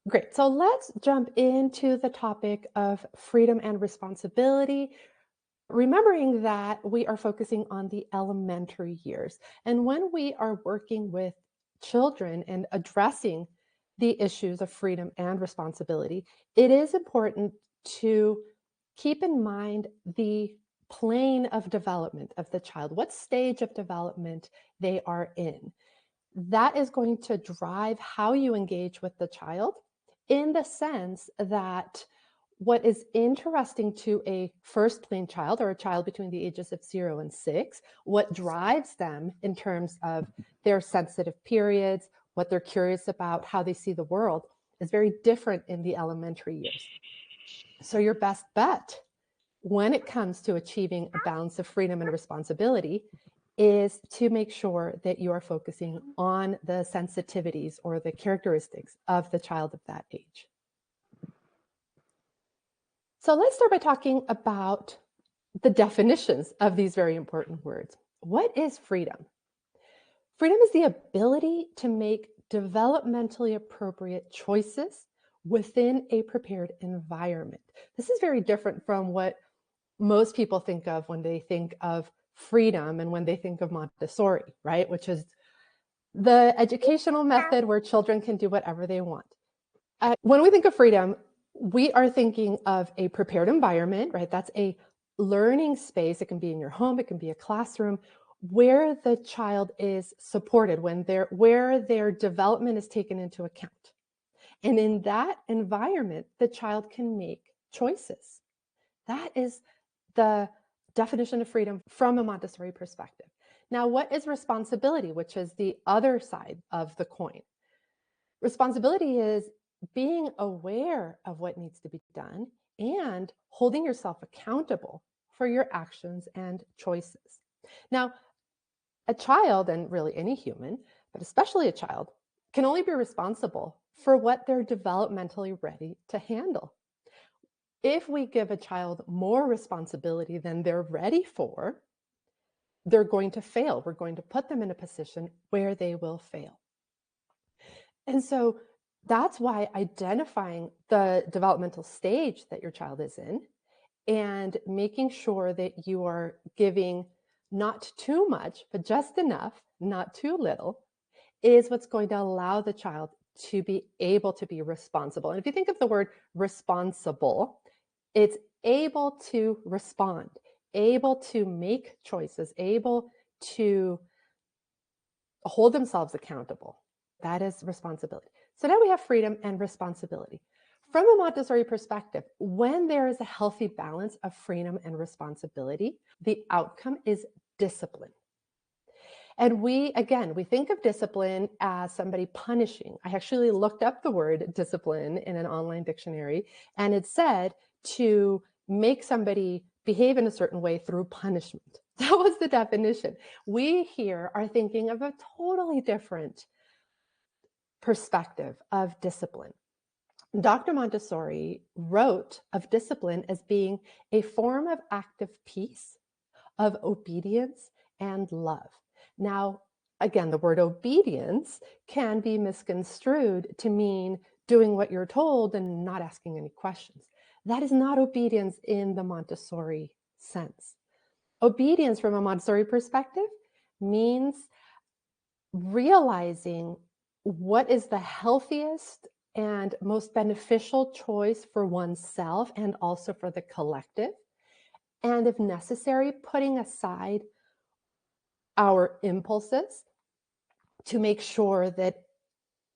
Great. So let's jump into the topic of freedom and responsibility, remembering that we are focusing on the elementary years. And when we are working with children and addressing the issues of freedom and responsibility, it is important to keep in mind the plane of development of the child, what stage of development they are in. That is going to drive how you engage with the child, in the sense that what is interesting to a first plane child or a child between the ages of 0 and 6, what drives them in terms of their sensitive periods, what they're curious about, how they see the world, is very different in the elementary years. So your best bet when it comes to achieving a balance of freedom and responsibility is to make sure that you are focusing on the sensitivities or the characteristics of the child of that age. So let's start by talking about the definitions of these very important words. What is freedom? Freedom is the ability to make developmentally appropriate choices within a prepared environment. This is very different from what most people think of when they think of freedom and when they think of Montessori, right? Which is the educational method where children can do whatever they want. When we think of freedom, we are thinking of a prepared environment, right? That's a learning space. It can be in your home, it can be a classroom, where the child is supported, where their development is taken into account. And in that environment, the child can make choices. That is the definition of freedom from a Montessori perspective. Now, what is responsibility, which is the other side of the coin? Responsibility is being aware of what needs to be done and holding yourself accountable for your actions and choices. Now, a child, and really any human, but especially a child, can only be responsible for what they're developmentally ready to handle. If we give a child more responsibility than they're ready for, they're going to fail. We're going to put them in a position where they will fail. And so that's why identifying the developmental stage that your child is in and making sure that you are giving not too much, but just enough, not too little, is what's going to allow the child to be able to be responsible. And if you think of the word responsible, it's able to respond, able to make choices, able to hold themselves accountable. That is responsibility. So now we have freedom and responsibility. From a Montessori perspective, when there is a healthy balance of freedom and responsibility, the outcome is discipline. And we think of discipline as somebody punishing. I actually looked up the word discipline in an online dictionary, and it said to make somebody behave in a certain way through punishment. That was the definition. We here are thinking of a totally different perspective of discipline. Dr. Montessori wrote of discipline as being a form of active peace, of obedience, and love. Now, again, the word obedience can be misconstrued to mean doing what you're told and not asking any questions. That is not obedience in the Montessori sense. Obedience from a Montessori perspective means realizing what is the healthiest and most beneficial choice for oneself and also for the collective. And if necessary, putting aside our impulses to make sure that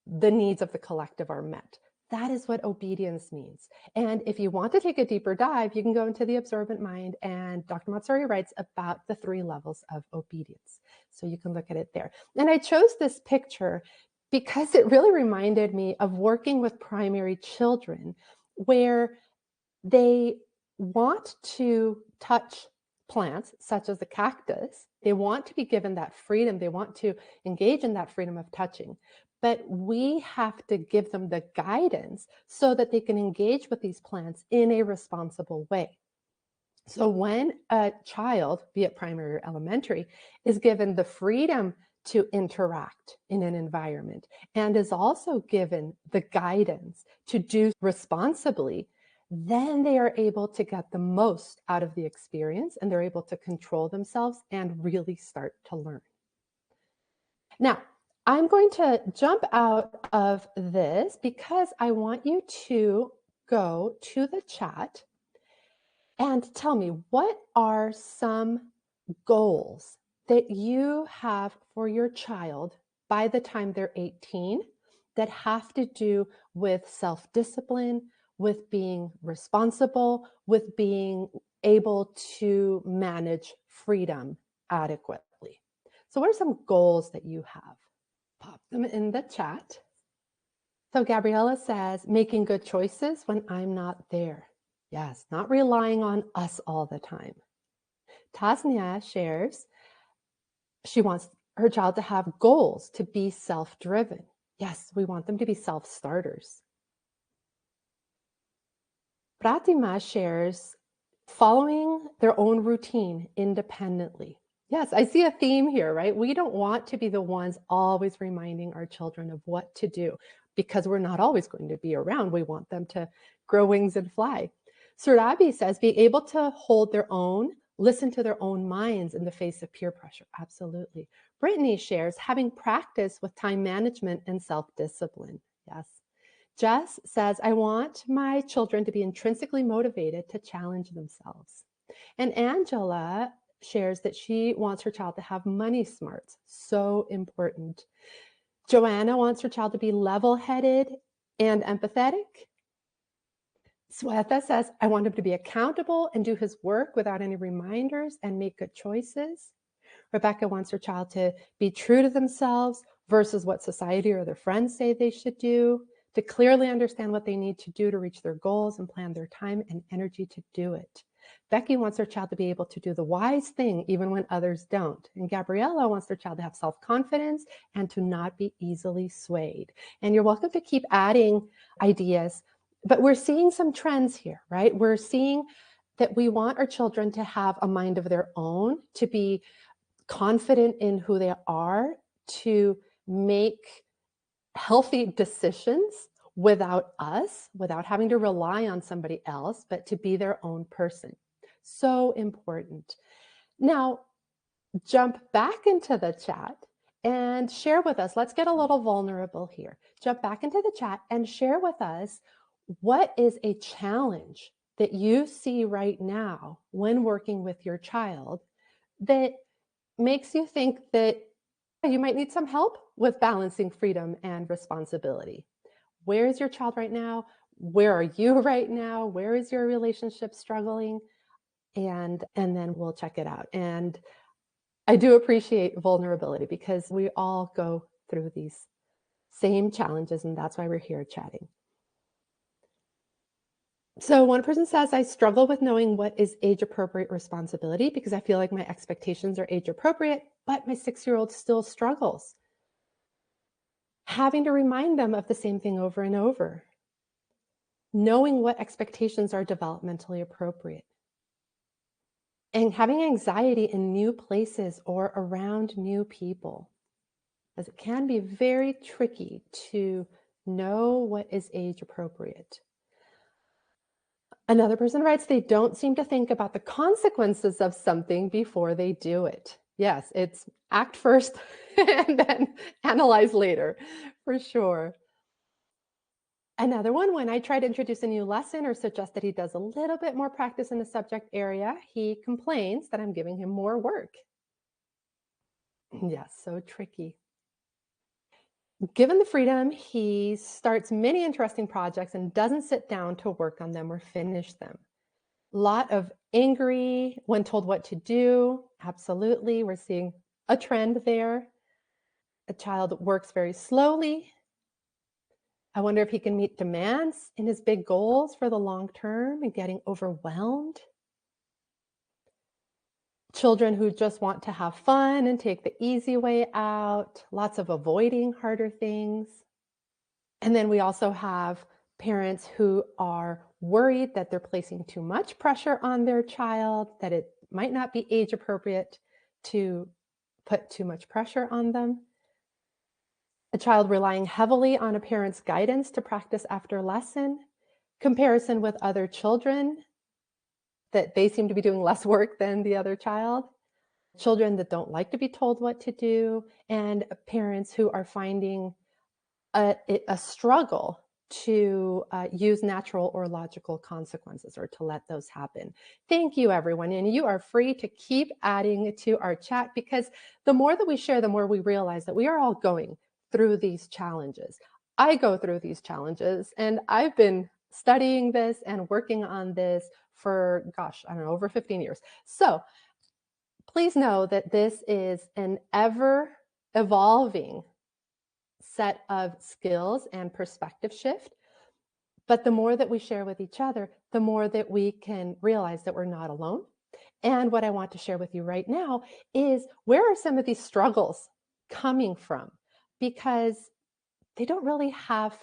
the needs of the collective are met. That is what obedience means. And if you want to take a deeper dive, you can go into the Observant Mind, and Dr. Montessori writes about the 3 levels of obedience. So you can look at it there. And I chose this picture because it really reminded me of working with primary children, where they want to touch plants, such as the cactus. They want to be given that freedom. They want to engage in that freedom of touching. But we have to give them the guidance so that they can engage with these plants in a responsible way. So when a child, be it primary or elementary, is given the freedom to interact in an environment and is also given the guidance to do responsibly, then they are able to get the most out of the experience and they're able to control themselves and really start to learn. Now, I'm going to jump out of this because I want you to go to the chat and tell me, what are some goals that you have for your child by the time they're 18 that have to do with self-discipline, with being responsible, with being able to manage freedom adequately? So what are some goals that you have? Pop them in the chat. So Gabriella says, making good choices when I'm not there. Yes, not relying on us all the time. Tasnia shares, she wants her child to have goals, to be self-driven. Yes, we want them to be self-starters. Pratima shares, following their own routine independently. Yes, I see a theme here, right? We don't want to be the ones always reminding our children of what to do because we're not always going to be around. We want them to grow wings and fly. Surabi says, be able to hold their own, listen to their own minds in the face of peer pressure. Absolutely. Brittany shares, having practice with time management and self-discipline. Yes. Jess says, I want my children to be intrinsically motivated to challenge themselves. And Angela shares that she wants her child to have money smarts. So important. Joanna wants her child to be level-headed and empathetic. Swetha says, I want him to be accountable and do his work without any reminders and make good choices. Rebecca wants her child to be true to themselves versus what society or their friends say they should do, to clearly understand what they need to do to reach their goals and plan their time and energy to do it. Becky wants her child to be able to do the wise thing even when others don't. And Gabriella wants their child to have self-confidence and to not be easily swayed. And you're welcome to keep adding ideas, but we're seeing some trends here, right? We're seeing that we want our children to have a mind of their own, to be confident in who they are, to make healthy decisions without us, without having to rely on somebody else, but to be their own person. So important. Now, jump back into the chat and share with us. Let's get a little vulnerable here. Jump back into the chat and share with us, what is a challenge that you see right now when working with your child that makes you think that you might need some help with balancing freedom and responsibility? Where is your child right now? Where are you right now? Where is your relationship struggling? And then we'll check it out. And I do appreciate vulnerability because we all go through these same challenges, and that's why we're here chatting. So one person says, I struggle with knowing what is age-appropriate responsibility because I feel like my expectations are age-appropriate, but my 6-year-old still struggles. Having to remind them of the same thing over and over. Knowing what expectations are developmentally appropriate. And having anxiety in new places or around new people, as it can be very tricky to know what is age-appropriate. Another person writes, they don't seem to think about the consequences of something before they do it. Yes, it's act first and then analyze later, for sure. Another one, when I try to introduce a new lesson or suggest that he does a little bit more practice in a subject area, he complains that I'm giving him more work. Yes, so tricky. Given the freedom, he starts many interesting projects and doesn't sit down to work on them or finish them. Lot of angry when told what to do. Absolutely, we're seeing a trend there. A child works very slowly. I wonder if he can meet demands in his big goals for the long term and getting overwhelmed. Children who just want to have fun and take the easy way out. Lots of avoiding harder things. And then we also have parents who are worried that they're placing too much pressure on their child, that it might not be age appropriate to put too much pressure on them, a child relying heavily on a parent's guidance to practice after lesson, comparison with other children, that they seem to be doing less work than the other child, children that don't like to be told what to do, and parents who are finding a struggle to use natural or logical consequences or to let those happen. Thank you, everyone. And you are free to keep adding to our chat, because the more that we share, the more we realize that we are all going through these challenges. I go through these challenges, and I've been studying this and working on this for, gosh, I don't know, over 15 years. So please know that this is an ever evolving set of skills and perspective shift. But the more that we share with each other, the more that we can realize that we're not alone. And what I want to share with you right now is, where are some of these struggles coming from? Because they don't really have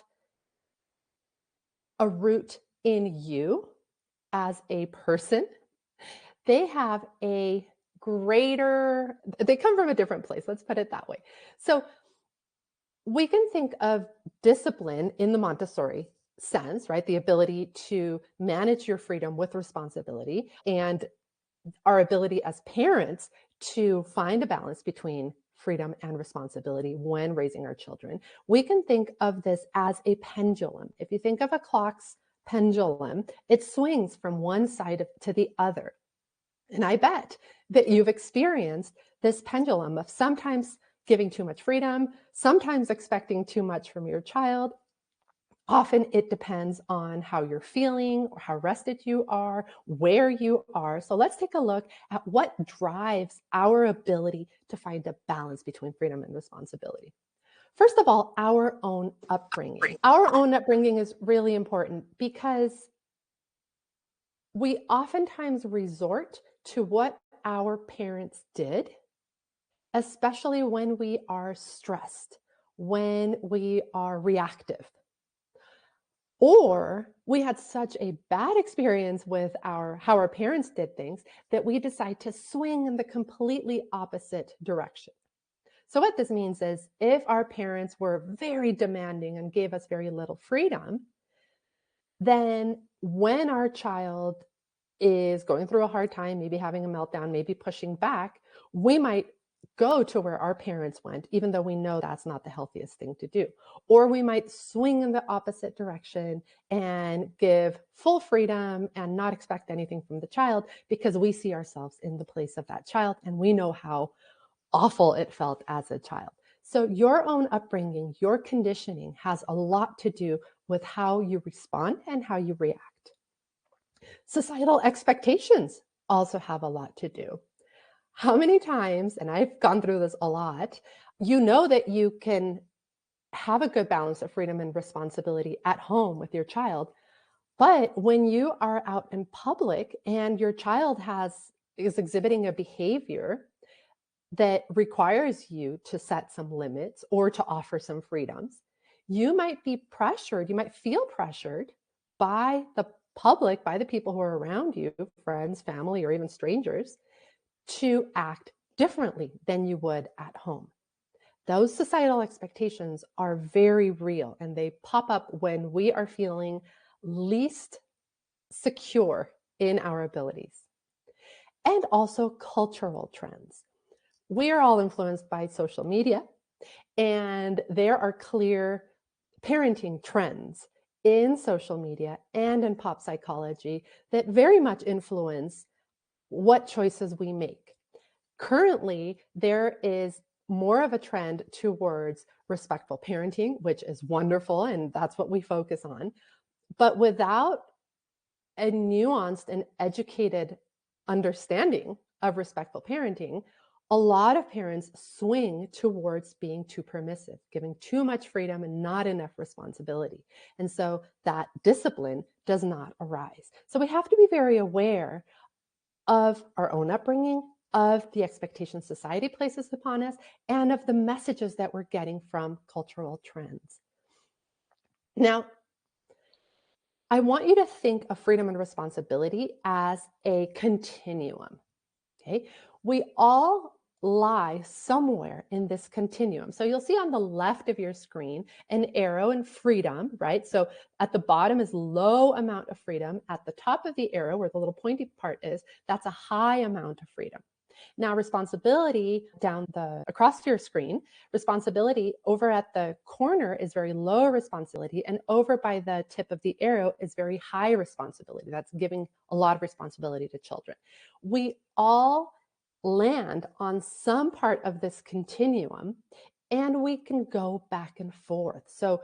a root in you as a person. They have they come from a different place. Let's put it that way. So we can think of discipline in the Montessori sense, right? The ability to manage your freedom with responsibility, and our ability as parents to find a balance between freedom and responsibility when raising our children. We can think of this as a pendulum. If you think of a clock's pendulum, it swings from one side to the other. And I bet that you've experienced this pendulum of sometimes giving too much freedom, sometimes expecting too much from your child. Often it depends on how you're feeling or how rested you are, where you are. So let's take a look at what drives our ability to find a balance between freedom and responsibility. First of all, our own upbringing. Our own upbringing is really important, because we oftentimes resort to what our parents did, especially when we are stressed, when we are reactive, or we had such a bad experience with how our parents did things that we decide to swing in the completely opposite direction. So what this means is, if our parents were very demanding and gave us very little freedom, then when our child is going through a hard time, maybe having a meltdown, maybe pushing back, we might go to where our parents went, even though we know that's not the healthiest thing to do. Or we might swing in the opposite direction and give full freedom and not expect anything from the child, because we see ourselves in the place of that child and we know how awful it felt as a child. So your own upbringing, your conditioning has a lot to do with how you respond and how you react. Societal expectations also have a lot to do. How many times, and I've gone through this a lot, you know that you can have a good balance of freedom and responsibility at home with your child, but when you are out in public and your child is exhibiting a behavior that requires you to set some limits or to offer some freedoms, you might be pressured, you might feel pressured by the public, by the people who are around you, friends, family, or even strangers, to act differently than you would at home. Those societal expectations are very real, and they pop up when we are feeling least secure in our abilities. And also cultural trends. We are all influenced by social media, and there are clear parenting trends in social media and in pop psychology that very much influence what choices we make. Currently, there is more of a trend towards respectful parenting, which is wonderful, and that's what we focus on. But without a nuanced and educated understanding of respectful parenting, a lot of parents swing towards being too permissive, giving too much freedom and not enough responsibility. And so that discipline does not arise. So we have to be very aware of our own upbringing, of the expectations society places upon us, and of the messages that we're getting from cultural trends. Now, I want you to think of freedom and responsibility as a continuum. Okay, we all lie somewhere in this continuum. So you'll see on the left of your screen an arrow in freedom, right? So at the bottom is low amount of freedom. At the top of the arrow, where the little pointy part is, that's a high amount of freedom. Now, responsibility down the across your screen, responsibility over at the corner is very low responsibility, and over by the tip of the arrow is very high responsibility. That's giving a lot of responsibility to children. We all land on some part of this continuum, and we can go back and forth. So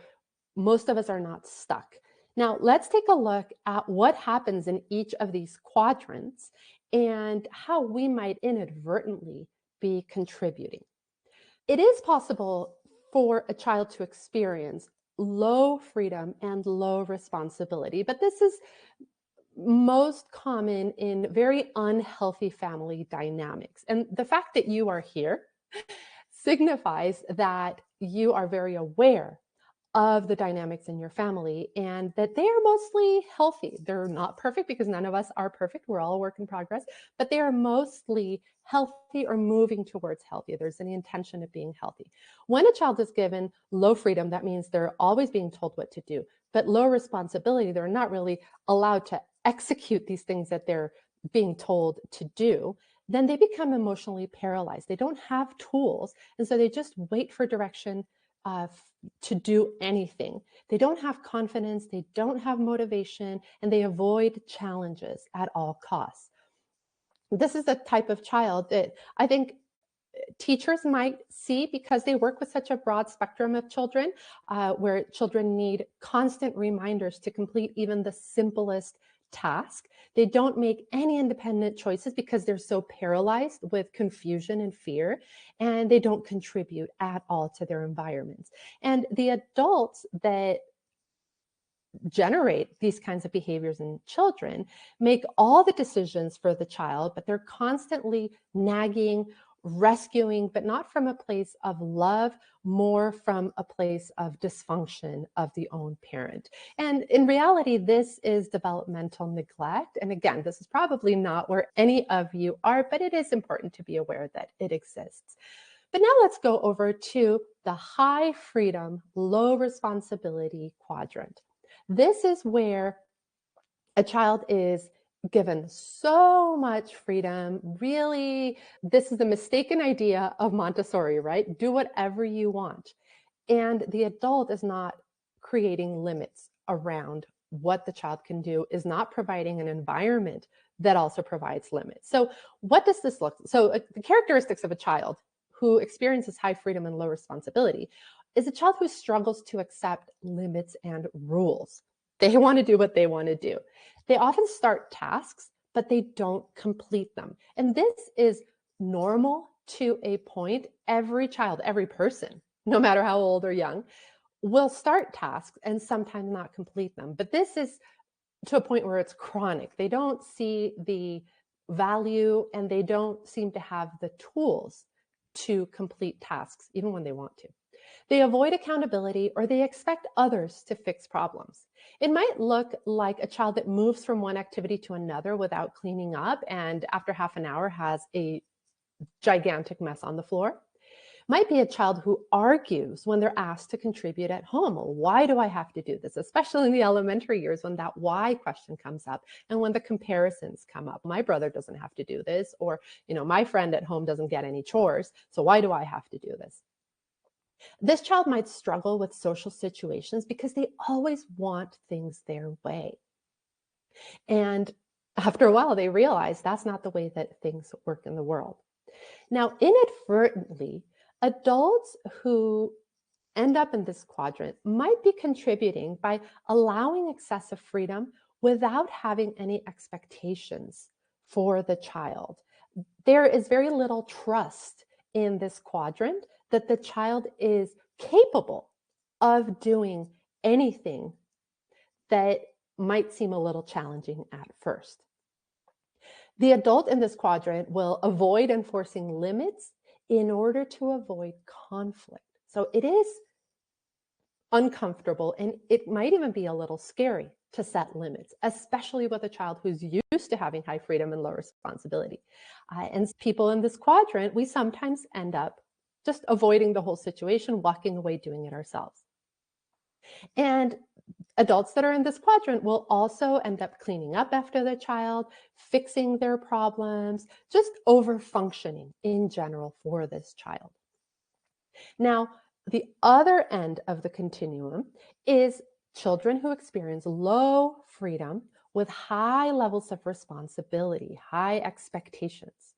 most of us are not stuck. Now, let's take a look at what happens in each of these quadrants and how we might inadvertently be contributing. It is possible for a child to experience low freedom and low responsibility, but this is most common in very unhealthy family dynamics. And the fact that you are here signifies that you are very aware of the dynamics in your family and that they are mostly healthy. They're not perfect because none of us are perfect. We're all a work in progress, but they are mostly healthy or moving towards healthy. There's an intention of being healthy. When a child is given low freedom, that means they're always being told what to do, but low responsibility, they're not really allowed to execute these things that they're being told to do. Then they become emotionally paralyzed. They don't have tools. And so they just wait for direction to do anything. They don't have confidence, they don't have motivation, and they avoid challenges at all costs. This is the type of child that I think teachers might see because they work with such a broad spectrum of children, where children need constant reminders to complete even the simplest task. They don't make any independent choices because they're so paralyzed with confusion and fear, and they don't contribute at all to their environments. And the adults that generate these kinds of behaviors in children make all the decisions for the child, but they're constantly nagging, rescuing, but not from a place of love, more from a place of dysfunction of the own parent. And in reality, this is developmental neglect. And again, this is probably not where any of you are, but it is important to be aware that it exists. But now let's go over to the high freedom, low responsibility quadrant. This is where a child is given so much freedom. Really, this is the mistaken idea of Montessori, right? Do whatever you want. And the adult is not creating limits around what the child can do, is not providing an environment that also provides limits. So what does this look? So the characteristics of a child who experiences high freedom and low responsibility is a child who struggles to accept limits and rules. They want to do what they want to do. They often start tasks, but they don't complete them. And this is normal to a point. Every child, every person, no matter how old or young, will start tasks and sometimes not complete them. But this is to a point where it's chronic. They don't see the value and they don't seem to have the tools to complete tasks, even when they want to. They avoid accountability or they expect others to fix problems. It might look like a child that moves from one activity to another without cleaning up and after half an hour has a gigantic mess on the floor. Might be a child who argues when they're asked to contribute at home. Well, why do I have to do this? Especially in the elementary years when that why question comes up and when the comparisons come up. My brother doesn't have to do this, or, my friend at home doesn't get any chores. So why do I have to do this? This child might struggle with social situations because they always want things their way. And after a while, they realize that's not the way that things work in the world. Now, inadvertently, adults who end up in this quadrant might be contributing by allowing excessive freedom without having any expectations for the child. There is very little trust in this quadrant that the child is capable of doing anything that might seem a little challenging at first. The adult in this quadrant will avoid enforcing limits in order to avoid conflict. So it is uncomfortable and it might even be a little scary to set limits, especially with a child who's used to having high freedom and low responsibility. And people in this quadrant, we sometimes end up just avoiding the whole situation, walking away, doing it ourselves. And adults that are in this quadrant will also end up cleaning up after the child, fixing their problems, just over functioning in general for this child. Now, the other end of the continuum is children who experience low freedom with high levels of responsibility, high expectations.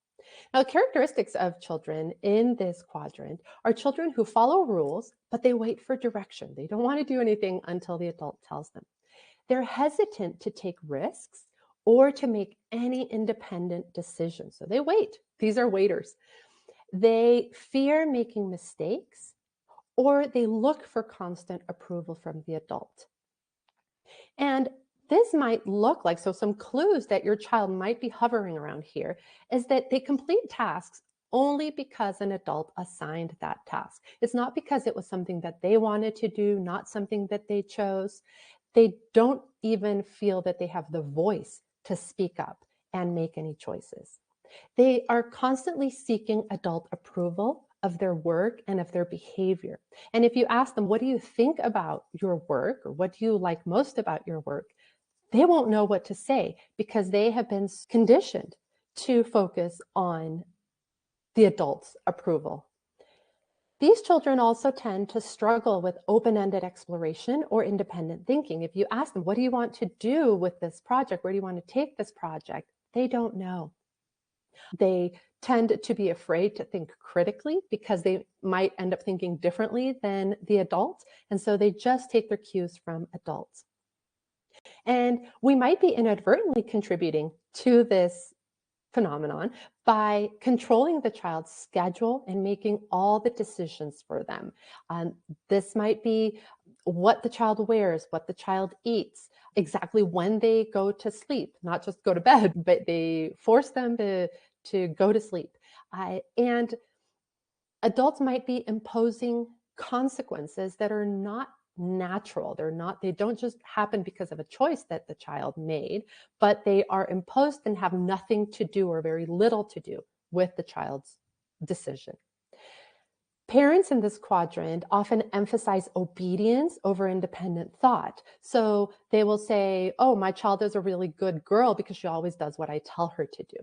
Now, characteristics of children in this quadrant are children who follow rules, but they wait for direction. They don't want to do anything until the adult tells them. They're hesitant to take risks or to make any independent decisions. So they wait. These are waiters. They fear making mistakes, or they look for constant approval from the adult. And this might look like, so some clues that your child might be hovering around here is that they complete tasks only because an adult assigned that task. It's not because it was something that they wanted to do, not something that they chose. They don't even feel that they have the voice to speak up and make any choices. They are constantly seeking adult approval of their work and of their behavior. And if you ask them, what do you think about your work, or what do you like most about your work? They won't know what to say because they have been conditioned to focus on the adult's approval. These children also tend to struggle with open-ended exploration or independent thinking. If you ask them, what do you want to do with this project? Where do you want to take this project? They don't know. They tend to be afraid to think critically because they might end up thinking differently than the adult. And so they just take their cues from adults. And we might be inadvertently contributing to this phenomenon by controlling the child's schedule and making all the decisions for them. This might be what the child wears, what the child eats, exactly when they go to sleep, not just go to bed, but they force them to go to sleep. And adults might be imposing consequences that are not natural. They don't just happen because of a choice that the child made, but they are imposed and have nothing to do or very little to do with the child's decision. Parents in this quadrant often emphasize obedience over independent thought. So they will say, oh, my child is a really good girl because she always does what I tell her to do.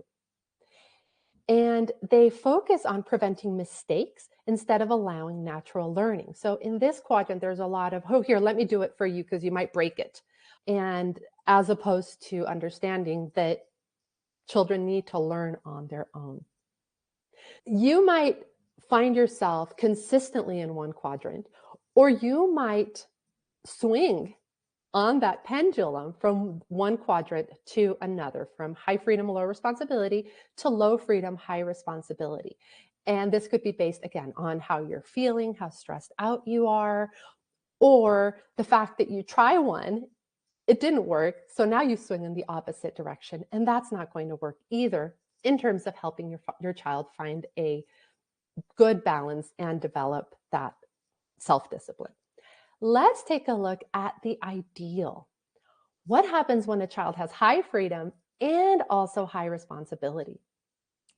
And they focus on preventing mistakes instead of allowing natural learning. So in this quadrant, there's a lot of, oh, here, let me do it for you because you might break it. And as opposed to understanding that children need to learn on their own. You might find yourself consistently in one quadrant, or you might swing on that pendulum from one quadrant to another, from high freedom, low responsibility to low freedom, high responsibility. And this could be based, again, on how you're feeling, how stressed out you are, or the fact that you try one, it didn't work, so now you swing in the opposite direction. And that's not going to work either in terms of helping your child find a good balance and develop that self-discipline. Let's take a look at the ideal. What happens when a child has high freedom and also high responsibility?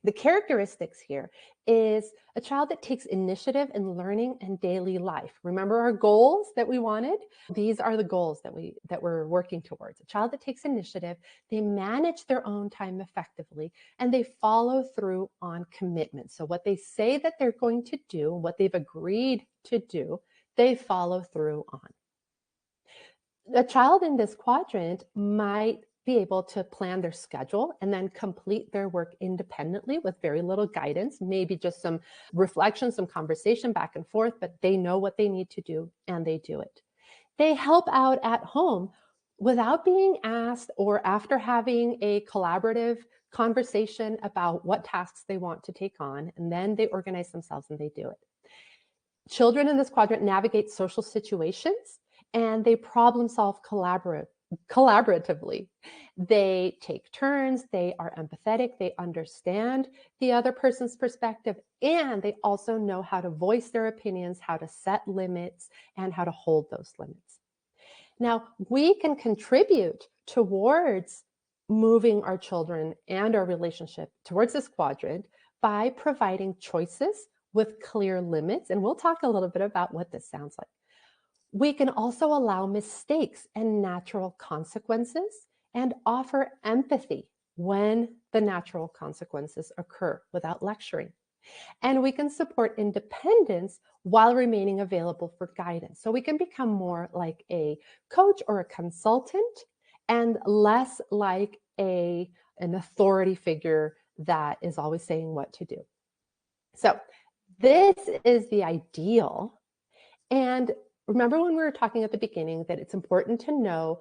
The characteristics here is a child that takes initiative in learning and daily life. Remember our goals that we wanted? These are the goals that we're working towards. A child that takes initiative, they manage their own time effectively, and they follow through on commitment. So what they say that they're going to do, what they've agreed to do, they follow through on. A child in this quadrant might be able to plan their schedule and then complete their work independently with very little guidance, maybe just some reflection, some conversation back and forth, but they know what they need to do and they do it. They help out at home without being asked or after having a collaborative conversation about what tasks they want to take on, and then they organize themselves and they do it. Children in this quadrant navigate social situations and they problem solve collaboratively. They take turns, they are empathetic, they understand the other person's perspective, and they also know how to voice their opinions, how to set limits, and how to hold those limits. Now, we can contribute towards moving our children and our relationship towards this quadrant by providing choices with clear limits. And we'll talk a little bit about what this sounds like. We can also allow mistakes and natural consequences and offer empathy when the natural consequences occur without lecturing. And we can support independence while remaining available for guidance. So we can become more like a coach or a consultant and less like an authority figure that is always saying what to do. So this is the ideal. And remember when we were talking at the beginning that it's important to know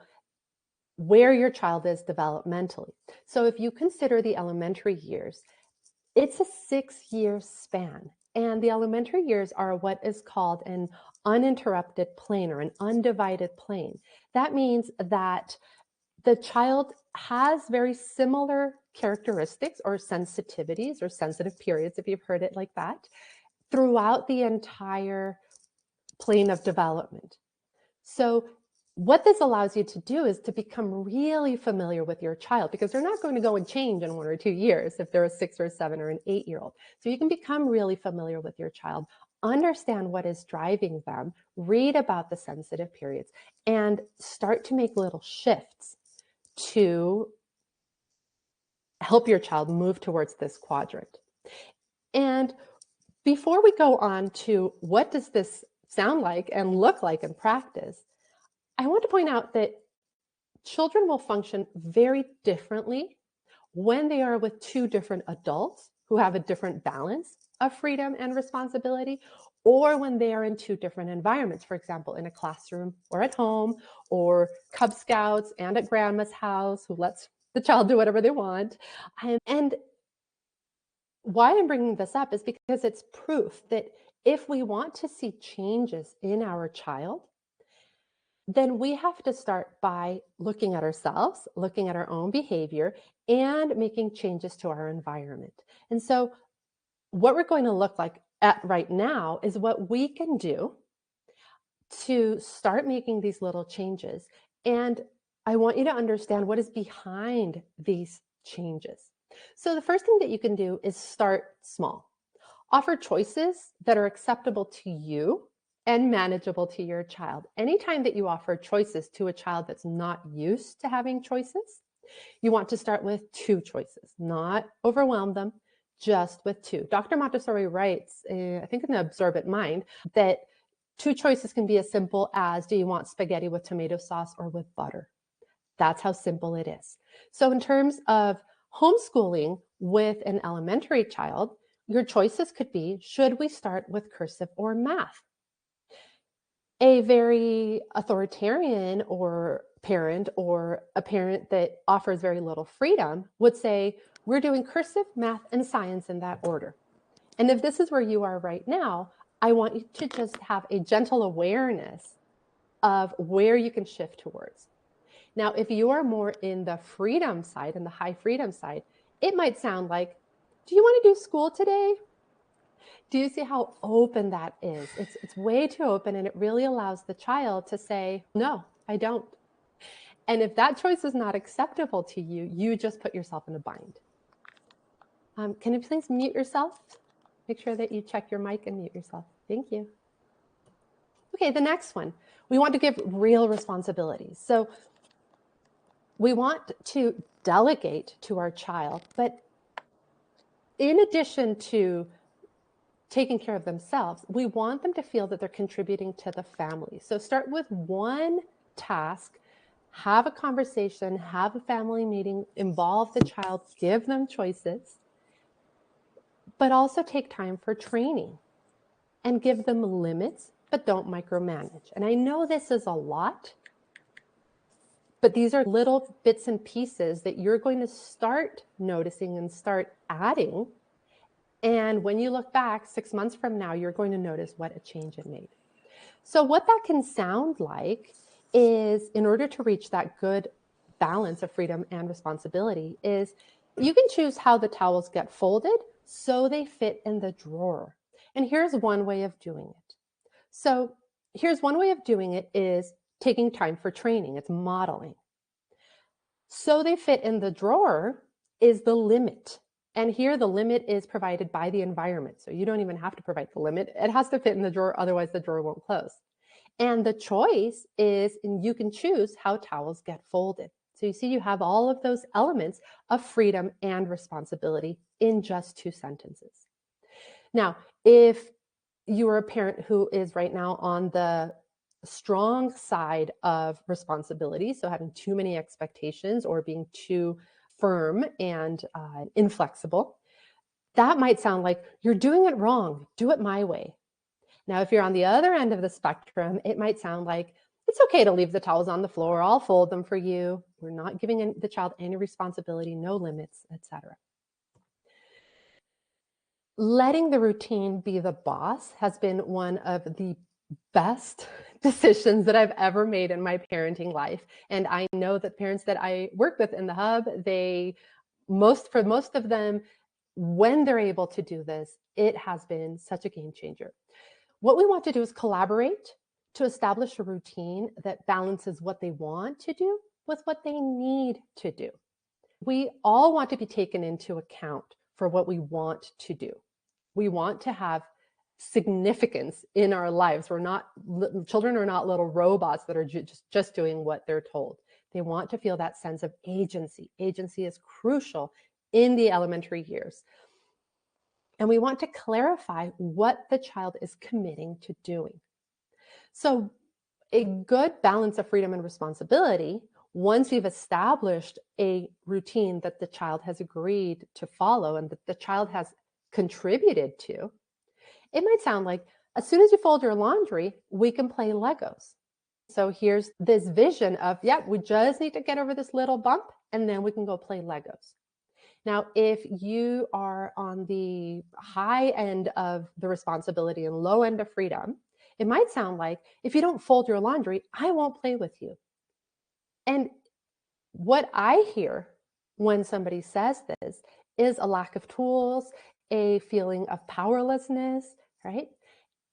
where your child is developmentally. So if you consider the elementary years, it's a 6-year span. And the elementary years are what is called an uninterrupted plane or an undivided plane. That means that the child has very similar characteristics or sensitivities or sensitive periods, if you've heard it like that, throughout the entire plane of development. So what this allows you to do is to become really familiar with your child, because they're not going to go and change in 1 or 2 years if they're a 6 or a 7 or an 8-year-old. So you can become really familiar with your child, understand what is driving them, read about the sensitive periods, and start to make little shifts to help your child move towards this quadrant. And before we go on to what does this sound like and look like in practice, I want to point out that children will function very differently when they are with 2 different adults who have a different balance of freedom and responsibility, or when they are in 2 different environments, for example, in a classroom or at home, or Cub Scouts and at grandma's house who lets the child do whatever they want. And why I'm bringing this up is because it's proof that if we want to see changes in our child, then we have to start by looking at ourselves, looking at our own behavior, and making changes to our environment. And so what we're going to look like at right now is what we can do to start making these little changes. And I want you to understand what is behind these changes. So the first thing that you can do is start small. Offer choices that are acceptable to you and manageable to your child. Anytime that you offer choices to a child that's not used to having choices, you want to start with 2 choices, not overwhelm them, just with 2. Dr. Montessori writes, I think in the Observant Mind, that 2 choices can be as simple as, do you want spaghetti with tomato sauce or with butter? That's how simple it is. So in terms of homeschooling with an elementary child, your choices could be, should we start with cursive or math? A very authoritarian or parent, or a parent that offers very little freedom, would say, we're doing cursive, math, and science in that order. And if this is where you are right now, I want you to just have a gentle awareness of where you can shift towards. Now, if you are more in the freedom side and the high freedom side, it might sound like, do you want to do school today? Do you see how open that is? It's way too open, and it really allows the child to say, no, I don't. And if that choice is not acceptable to you, you just put yourself in a bind. Can you please mute yourself? Make sure that you check your mic and mute yourself. Thank you. Okay, the next one. We want to give real responsibilities. So we want to delegate to our child, but in addition to taking care of themselves, we want them to feel that they're contributing to the family. So start with one task, have a conversation, have a family meeting, involve the child, give them choices, but also take time for training and give them limits, but don't micromanage. And I know this is a lot, but these are little bits and pieces that you're going to start noticing and start adding. And when you look back 6 months from now, you're going to notice what a change it made. So what that can sound like is, in order to reach that good balance of freedom and responsibility, is you can choose how the towels get folded so they fit in the drawer. And here's one way of doing it. So here's one way of doing it is taking time for training, it's modeling. So they fit in the drawer is the limit. And here the limit is provided by the environment. So you don't even have to provide the limit. It has to fit in the drawer, otherwise the drawer won't close. And the choice is, and you can choose how towels get folded. So you see, you have all of those elements of freedom and responsibility in just 2 sentences. Now, if you are a parent who is right now on the strong side of responsibility, so having too many expectations or being too firm and inflexible, that might sound like you're doing it wrong, do it my way. Now, if you're on the other end of the spectrum, it might sound like it's okay to leave the towels on the floor, I'll fold them for you. We're not giving the child any responsibility, no limits, etc. Letting the routine be the boss has been one of the best decisions that I've ever made in my parenting life. And I know that parents that I work with in the hub, for most of them, when they're able to do this, it has been such a game changer. What we want to do is collaborate to establish a routine that balances what they want to do with what they need to do. We all want to be taken into account for what we want to do. We want to have significance in our lives. Children are not little robots that are just doing what they're told. They want to feel that sense of agency. Agency is crucial in the elementary years. And we want to clarify what the child is committing to doing. So a good balance of freedom and responsibility, once you've established a routine that the child has agreed to follow and that the child has contributed to, it might sound like, as soon as you fold your laundry, we can play Legos. So here's this vision of, we just need to get over this little bump and then we can go play Legos. Now, if you are on the high end of the responsibility and low end of freedom, it might sound like, if you don't fold your laundry, I won't play with you. And what I hear when somebody says this is a lack of tools, a feeling of powerlessness, right?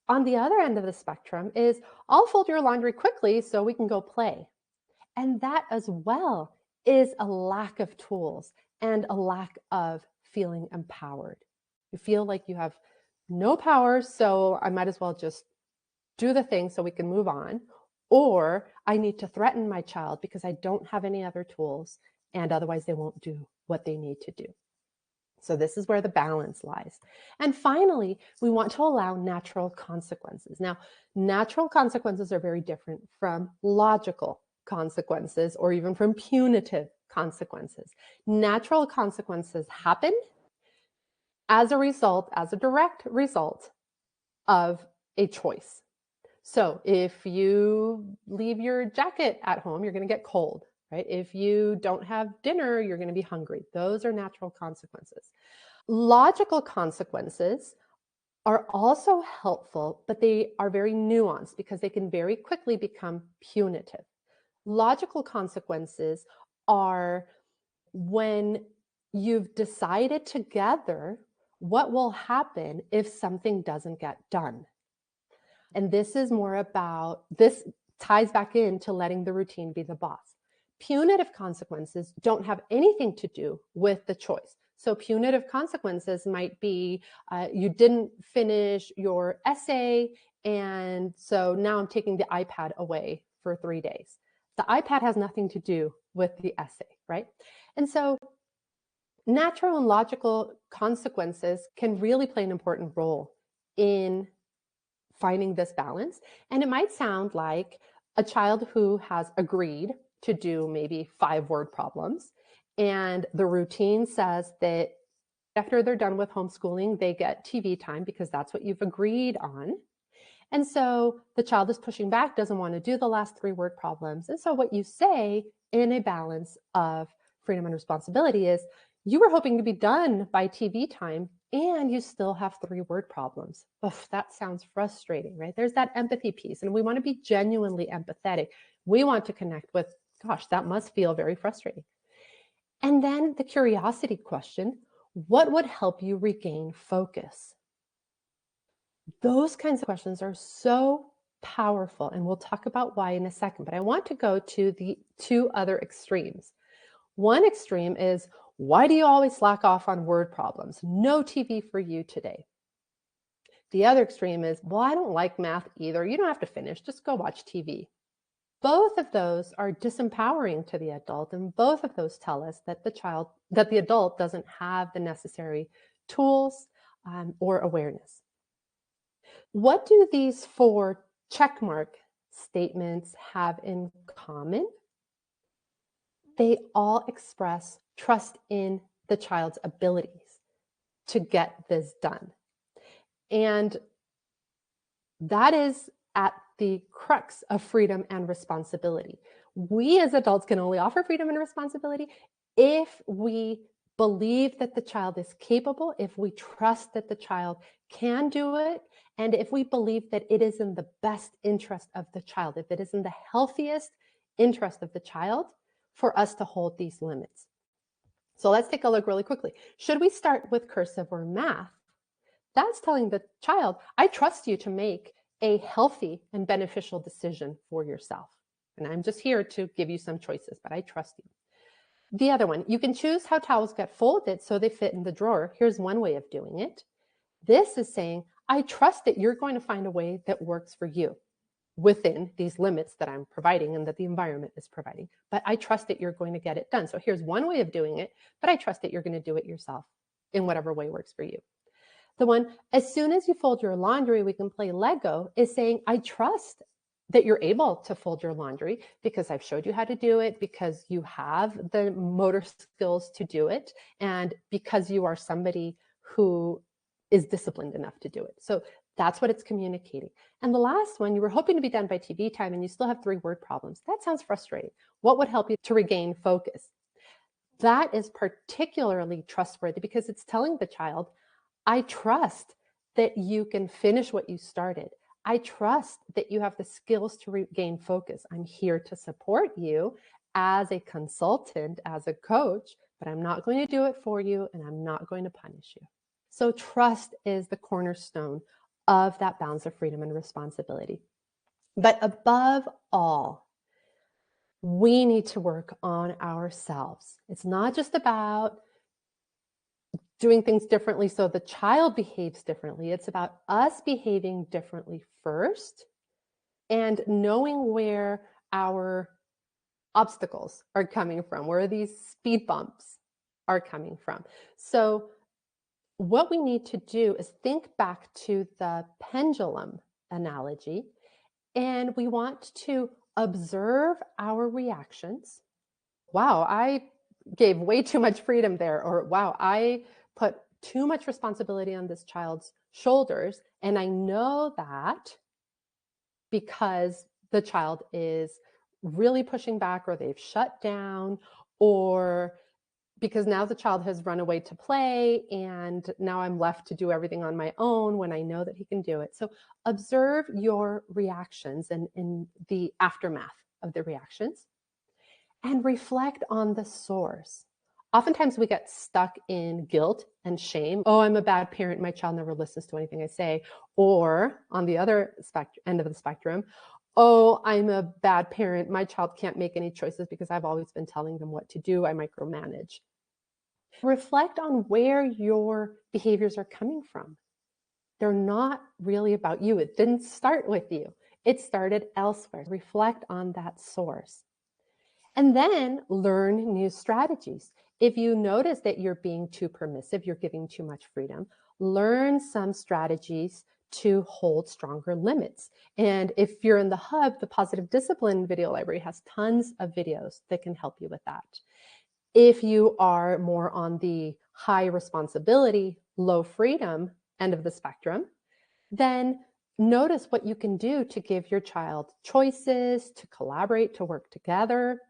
On the other end of the spectrum is, I'll fold your laundry quickly so we can go play. And that as well is a lack of tools and a lack of feeling empowered. You feel like you have no power, so I might as well just do the thing so we can move on. Or I need to threaten my child because I don't have any other tools, and otherwise they won't do what they need to do. So this is where the balance lies. And finally, we want to allow natural consequences. Now, natural consequences are very different from logical consequences or even from punitive consequences. Natural consequences happen as a direct result of a choice. So if you leave your jacket at home, you're going to get cold, right? If you don't have dinner, you're going to be hungry. Those are natural consequences. Logical consequences are also helpful, but they are very nuanced because they can very quickly become punitive. Logical consequences are when you've decided together what will happen if something doesn't get done. And this ties back into letting the routine be the boss. Punitive consequences don't have anything to do with the choice. So punitive consequences might be, you didn't finish your essay, and so now I'm taking the iPad away for 3 days. The iPad has nothing to do with the essay, right? And so natural and logical consequences can really play an important role in finding this balance. And it might sound like a child who has agreed to do maybe 5-word problems, and the routine says that after they're done with homeschooling, they get TV time because that's what you've agreed on. And so the child is pushing back, doesn't want to do the last 3-word problems. And so what you say in a balance of freedom and responsibility is, you were hoping to be done by TV time and you still have 3-word problems. Oof, that sounds frustrating, right? There's that empathy piece, and we want to be genuinely empathetic. We want to connect with, gosh, that must feel very frustrating. And then the curiosity question, what would help you regain focus? Those kinds of questions are so powerful, and we'll talk about why in a second, but I want to go to the two other extremes. One extreme is, why do you always slack off on word problems? No TV for you today. The other extreme is, well, I don't like math either. You don't have to finish, just go watch TV. Both of those are disempowering to the adult, and both of those tell us that the adult doesn't have the necessary tools or awareness. What do these four checkmark statements have in common? They all express trust in the child's abilities to get this done. And that is at the crux of freedom and responsibility. We as adults can only offer freedom and responsibility if we believe that the child is capable, if we trust that the child can do it, and if we believe that it is in the best interest of the child, if it is in the healthiest interest of the child for us to hold these limits. So let's take a look really quickly. Should we start with cursive or math? That's telling the child, I trust you to make a healthy and beneficial decision for yourself. And I'm just here to give you some choices, but I trust you. The other one, you can choose how towels get folded so they fit in the drawer. Here's one way of doing it. This is saying, I trust that you're going to find a way that works for you within these limits that I'm providing and that the environment is providing. But I trust that you're going to get it done. So here's one way of doing it, but I trust that you're going to do it yourself in whatever way works for you. The one, as soon as you fold your laundry, we can play Lego, is saying, I trust that you're able to fold your laundry because I've showed you how to do it, because you have the motor skills to do it, and because you are somebody who is disciplined enough to do it. So that's what it's communicating. And the last one, you were hoping to be done by TV time and you still have 3 word problems. That sounds frustrating. What would help you to regain focus? That is particularly trustworthy because it's telling the child, I trust that you can finish what you started. I trust that you have the skills to regain focus. I'm here to support you as a consultant, as a coach, but I'm not going to do it for you and I'm not going to punish you. So trust is the cornerstone of that balance of freedom and responsibility. But above all, we need to work on ourselves. It's not just about doing things differently so the child behaves differently. It's about us behaving differently first and knowing where our obstacles are coming from, where these speed bumps are coming from. So what we need to do is think back to the pendulum analogy, and we want to observe our reactions. Wow, I gave way too much freedom there, or wow, I put too much responsibility on this child's shoulders. And I know that because the child is really pushing back, or they've shut down, or because now the child has run away to play and now I'm left to do everything on my own when I know that he can do it. So observe your reactions and in the aftermath of the reactions and reflect on the source. Oftentimes we get stuck in guilt and shame. Oh, I'm a bad parent. My child never listens to anything I say. Or on the other end of the spectrum, oh, I'm a bad parent. My child can't make any choices because I've always been telling them what to do. I micromanage. Reflect on where your behaviors are coming from. They're not really about you. It didn't start with you. It started elsewhere. Reflect on that source. And then learn new strategies. If you notice that you're being too permissive, you're giving too much freedom, learn some strategies to hold stronger limits. And if you're in the hub, the Positive Discipline video library has tons of videos that can help you with that. If you are more on the high responsibility, low freedom end of the spectrum, then notice what you can do to give your child choices, to collaborate, to work together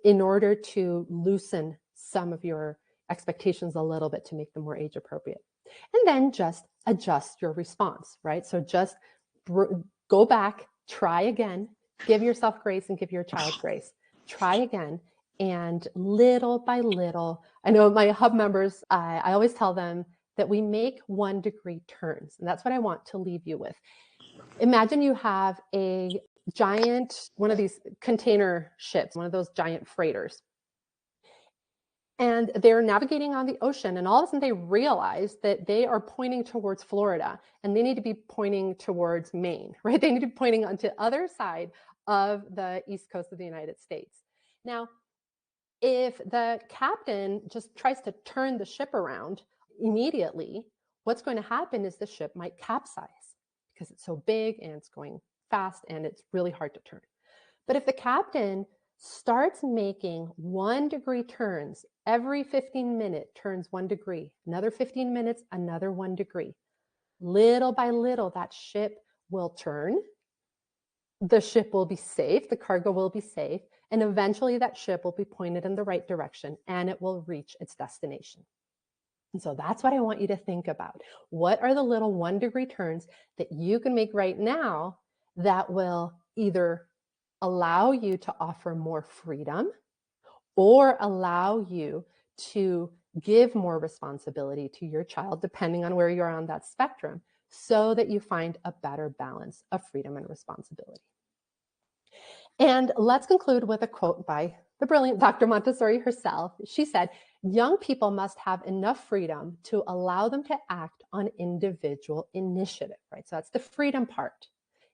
in order to loosen some of your expectations a little bit to make them more age appropriate. And then just adjust your response, right? So just go back, try again, give yourself grace and give your child grace. Try again. And little by little, I know my hub members, I always tell them that we make 1 degree turns. And that's what I want to leave you with. Imagine you have a giant, one of these container ships, one of those giant freighters. And they're navigating on the ocean, and all of a sudden they realize that they are pointing towards Florida, and they need to be pointing towards Maine, right? They need to be pointing onto the other side of the east coast of the United States. Now, if the captain just tries to turn the ship around immediately, what's going to happen is the ship might capsize because it's so big and it's going fast and it's really hard to turn. But if the captain starts making 1 degree turns every 15 minutes, turns 1 degree, another 15 minutes, another 1 degree, little by little, that ship will turn. The ship will be safe, the cargo will be safe, and eventually that ship will be pointed in the right direction and it will reach its destination. And so that's what I want you to think about. What are the little 1 degree turns that you can make right now that will either allow you to offer more freedom or allow you to give more responsibility to your child, depending on where you're on that spectrum, so that you find a better balance of freedom and responsibility. And let's conclude with a quote by the brilliant Dr. Montessori herself. She said, young people must have enough freedom to allow them to act on individual initiative, right? So that's the freedom part,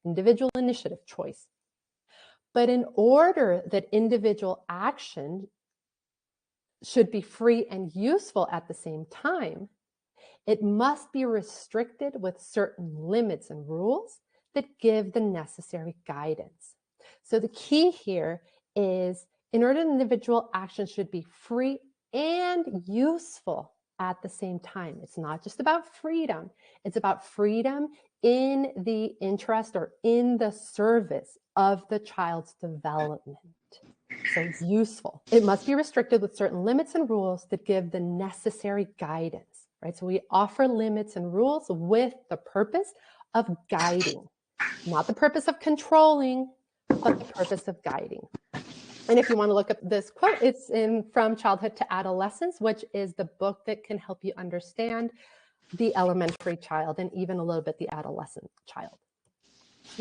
individual initiative, choice. But in order that individual action should be free and useful at the same time, it must be restricted with certain limits and rules that give the necessary guidance. So the key here is, in order that individual action should be free and useful at the same time. It's not just about freedom. It's about freedom in the interest or in the service of the child's development. So useful. It must be restricted with certain limits and rules that give the necessary guidance, right? So we offer limits and rules with the purpose of guiding, not the purpose of controlling, but the purpose of guiding. And if you want to look up this quote, it's in From Childhood to Adolescence, which is the book that can help you understand the elementary child and even a little bit the adolescent child.